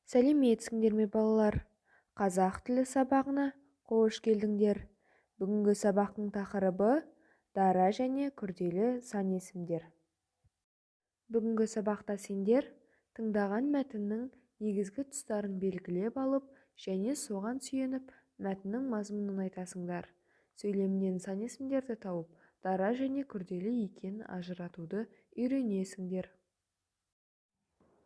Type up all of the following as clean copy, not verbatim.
Сәлеметсіңдер ме балалар? Қазақ тілі сабағына қош келдіңдер. Бүгінгі сабақтың тақырыбы дара және күрделі сан есімдер. Бүгінгі сабақта сендер тыңдаған мәтіннің негізгі тұстарын белгілеп алып және соған сүйеніп мәтіннің мазмұнын айтасыңдар. Сөйлемнен сан есімдерді тауып, дара және күрделі екенін ажыратуды үйренесіңдер.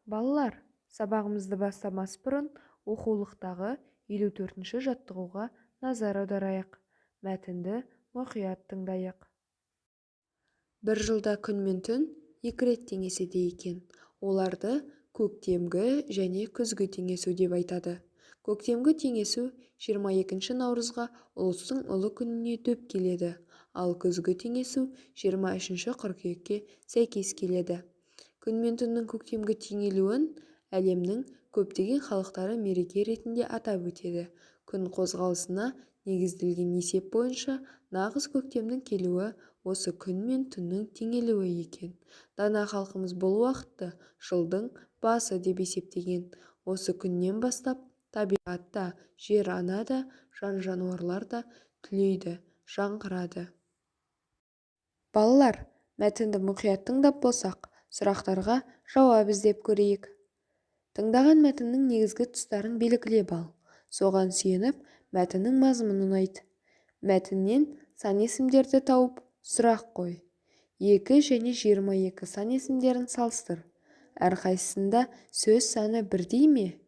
Балалар, сабағымызды бастамас бұрын оқулықтағы 54-ші жаттығуға назар аударайық. Мәтінді мұқият тыңдайық. Бір жылда күн мен түн 2 рет теңеседі екен. Оларды көктемгі және күзгі теңесу деп айтады. Көктемгі теңесу 22 наурызға ұлыстың ұлы күніне дөп келеді, ал күзгі теңесу 23 қыркүйекке сәйкес келеді. Күн мен түннің көктемгі теңелуін әлемнің көптеген халықтары мереке ретінде атап өтеді. Күн қозғалысына негізделген есеп бойынша нағыз көктемнің келуі осы күн мен түннің теңелуі екен. Дана халқымыз бұл уақытты жылдың басы деп есептеген. Осы күннен бастап табиғатта, жер ана да, жан-жануарлар да түлейді, жаңғырады. Балалар, мәтінді мұқият тыңдап болсақ, сұрақтарға жауап іздеп көрейік. Тыңдаған мәтіннің негізгі тұстарын белгілеп ал. Соған сүйеніп, мәтіннің мазмұнын айт. Мәтіннен сан есімдерді тауып, сұрақ қой. 2 және 22 сан есімдерін салыстыр. Әрқайсысында сөз саны бірдей ме?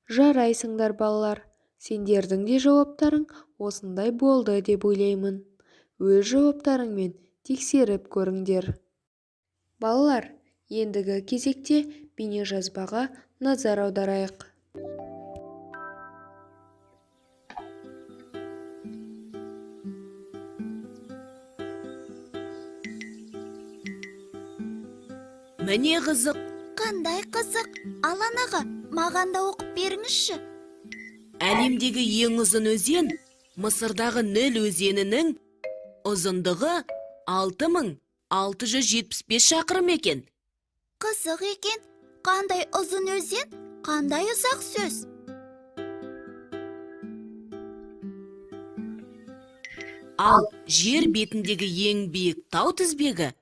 Жарайсыңдар балалар. Сендердің де жауаптарың осындай болды деп ойлаймын. Өз жауаптарыңмен тексеріп көріңдер. Балалар, ендігі кезекте бейнежазбаға назар аударайық. Міне қызық. Қандай қызық? Аланаға, маған да оқып беріңізші. Әлемдегі ең ұзын өзен Мысырдағы Ніл өзенінің ұзындығы 6675 шақырым екен. Қызық екен. Қандай ұзын өзен, қандай ұзақ сөз. Ал жер бетіндегі ең биік тау тізбегі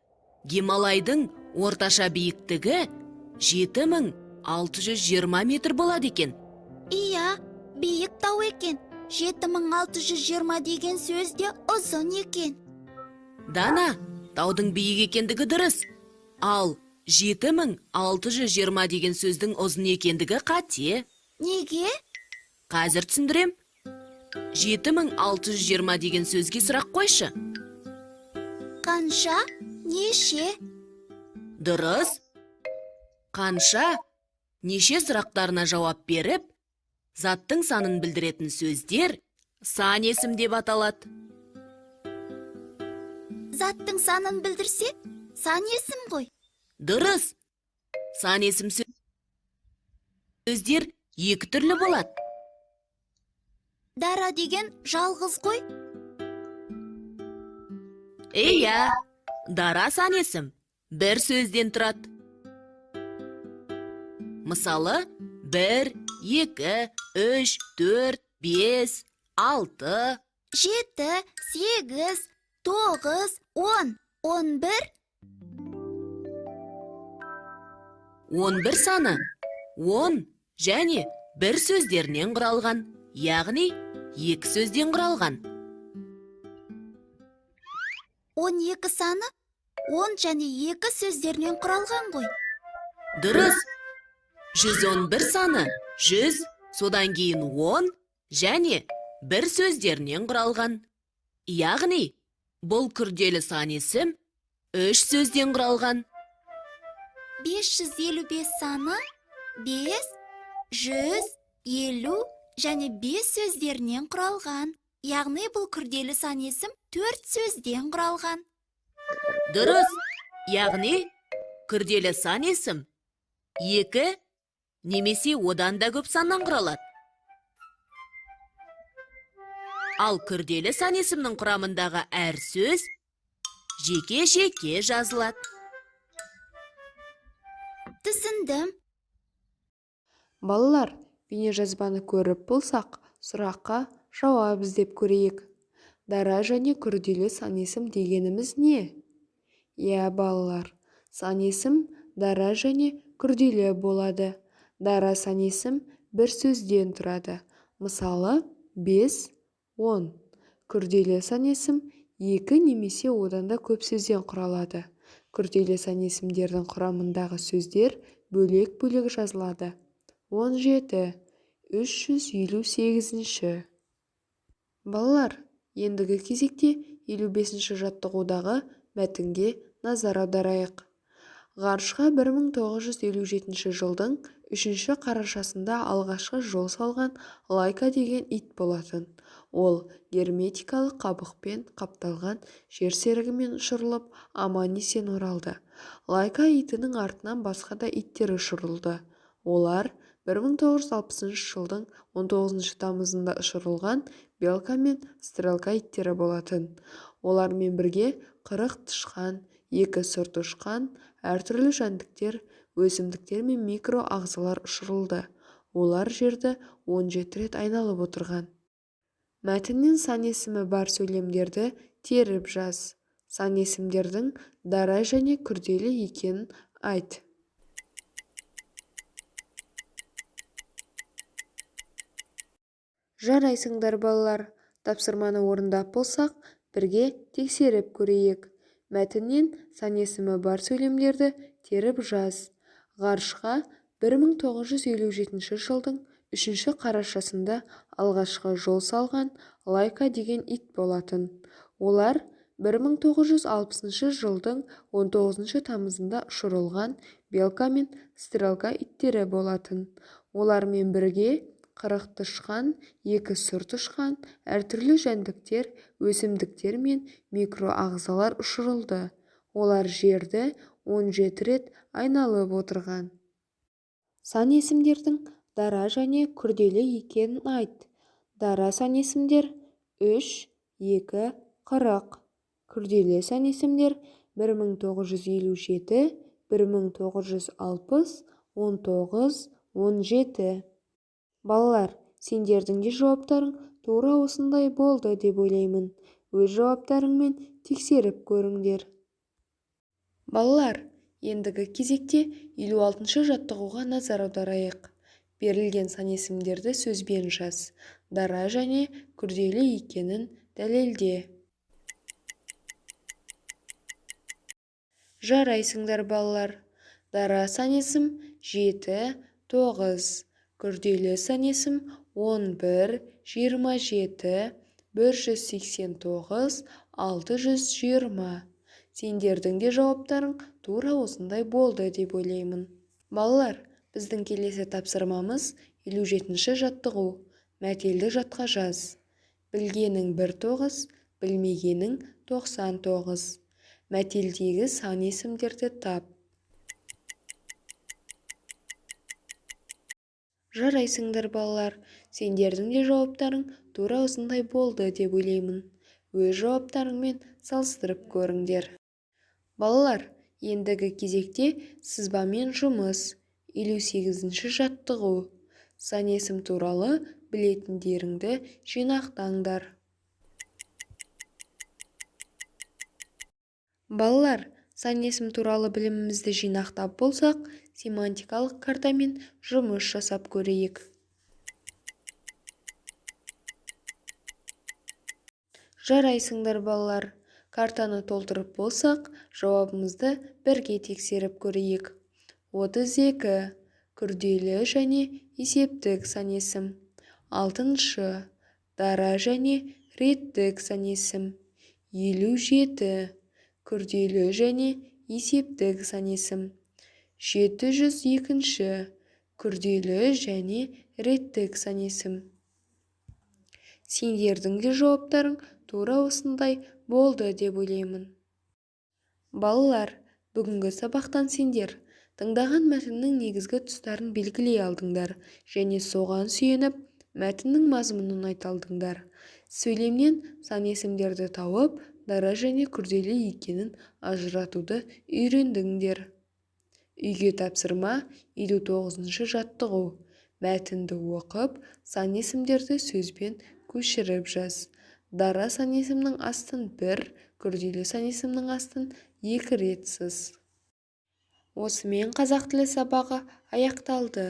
Гималайдың орташа биіктігі 7620 метр болады екен. Иә, биік тау екен. 7620 деген сөз де ұзын екен. Дана, таудың биік екендігі дұрыс. Ал 7620 деген сөздің ұзын екендігі қате. Неге? Қазір түсіндірем. 7620 деген сөзге сұрақ қойшы. Қанша? Неше? Дұрыс. Қанша? Неше сұрақтарына жауап беріп, заттың санын білдіретін сөздер сан есім деп аталады. Заттың санын білдірсе, сан есім ғой. Дұрыс. Сан есім сөздер екі түрлі болады. Дара деген жалғыз ғой. Иә, дара сан есім бір сөзден тұрады. Мысалы, 1, 2, 3, 4, 5, 6, 7, 8, 9, 10, 11. 11 саны 10 және 1 сөздерінен құралған, яғни 2 сөзден құралған. 12 саны 10 және 2 сөздерінен құралған ғой. Дұрыс. 111 саны 100, содан кейін 10 және 1 сөздерінен құралған. Яғни, бұл күрделі сан есім 3 сөзден құралған. 555 саны 5, 100, 50 және 5 сөздерінен құралған. Яғни бұл күрделі сан есім 4 сөзден құралған. Дұрыс. Яғни, күрделі сан есім 2 немесе одан да көп саннан құралады. Ал күрделі сан есімнің құрамындағы әр сөз жеке-жеке жазылады. түсіндім. Балалар, бейнежазбаны көріп болсақ, сұраққа жауап іздеп көрейік. Дара және күрделі сан есім дегеніміз не? Иә, балалар, сан есім дара және күрделі болады. Дара сан есім бір сөзден тұрады. Мысалы, 5, 10. Күрделі сан есім 2 немесе одан да көп сөзден құралады. Күрделі сан есімдердің құрамындағы сөздер бөлек-бөлек жазылады. 17, 358. Балалар, ендігі кезекте 55-ші жаттығудағы мәтінге назар аударайық. Ғарышқа 1957 жылдың 3 қарашасында алғашқы жол салған Лайка деген ит болатын. Ол герметикалық қабықпен қапталған жер серігімен ұшырылып, аман-есен оралды. Лайка итінің артынан басқа да иттер ұшырылды. Олар 1960 жылдың 19 тамызында ұшырылған Белка мен Стрелка иттері болатын. Олармен бірге 40 тышқан, 2 сұрт ұшқан, әртүрлі жәндіктер, өсімдіктер мен микро ағзалар ұшырылды. Олар жерді 17 рет айналып отырған. Мәтіннен сан есімі бар сөйлемдерді теріп жаз. Сан есімдердің дара және күрделі екенін айт. Жарайсыңдар балалар, тапсырманы орындап болсақ, бірге тексеріп көрейік. Мәтіннен сан есімі бар сөйлемдерді теріп жаз. Ғарышқа 1957 жылдың 3 қарашасында алғашқы жол салған Лайка деген ит болатын. Олар 1960 жылдың 19 тамызында ұшырылған Белка мен Стрелка иттері болатын. Олармен бірге 40 тышқан, 2 сұрт ұшқан, әртүрлі жәндіктер, өсімдіктер мен микроағзалар ұшырылды. Олар жерді 17 рет айналып отырған. Сан есімдердің дара және күрделі екенін айт. Дара сан есімдер 3, 2, 40. Күрделі сан есімдер 1957, 1960, 19, 17. Балалар, сендердің де жауаптарың тура осындай болды деп ойлаймын. Өз жауаптарыңмен тексеріп көріңдер. Балалар, ендігі кезекте 56-шы жаттығуға назар аударайық. Берілген сан есімдерді сөзбен жаз. Дара және күрделі екенін дәлелде. Жарайсыңдар балалар. Дара сан есім 7, 9. Күрделі сан есім 11, 27, 189, 620. Сендердің де жауаптарың тура осындай болды деп ойлаймын. Балалар, біздің келесі тапсырмамыз 57-ші жаттығу. Мәтелді жатқа жаз. Білгенің 19, білмегенің 99. Мәтелдегі сан есімдерді тап. Жарайсыңдар балалар, сендердің де жауаптарың тура осындай болды деп ойлаймын. Өз жауаптарыңмен салыстырып көріңдер. Балалар, ендігі кезекте сызбамен жұмыс. 58-ші жаттығу. Сан есім туралы білетіндеріңді жинақтаңдар. Балалар, сан есім туралы білімімізді жинақтап болсақ, семантикалық картамен жұмыс жасап көрейік. Жарайсыңдар балалар. Картаны толтырып болсақ, жауабымызды бірге тексеріп көрейік. 32. Күрделі және есептік сан есім. 6. Дара және реттік сан есім. 57. Күрделі және есептік сан есім. 702. Күрделі және реттік сан есім. Сендердің де жауаптарың тура осындай болды деп ойлаймын. Балалар, бүгінгі сабақтан сендер тыңдаған мәтіннің негізгі тұстарын белгілей алдыңдар және соған сүйеніп мәтіннің мазмұнын айта алдыңдар. Сөйлемнен сан есімдерді тауып, дара және күрделі екенін ажыратуды үйрендіңдер. Үйге тапсырма 59-шы жаттығу. Мәтінді оқып, сан есімдерді сөзбен көшіріп жаз. Дара сан есімнің астын 1, күрделі сан есімнің астын 2 рет сыз. Осымен қазақ тілі сабағы аяқталды.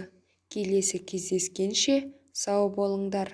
Келесі кездескенше сау болыңдар.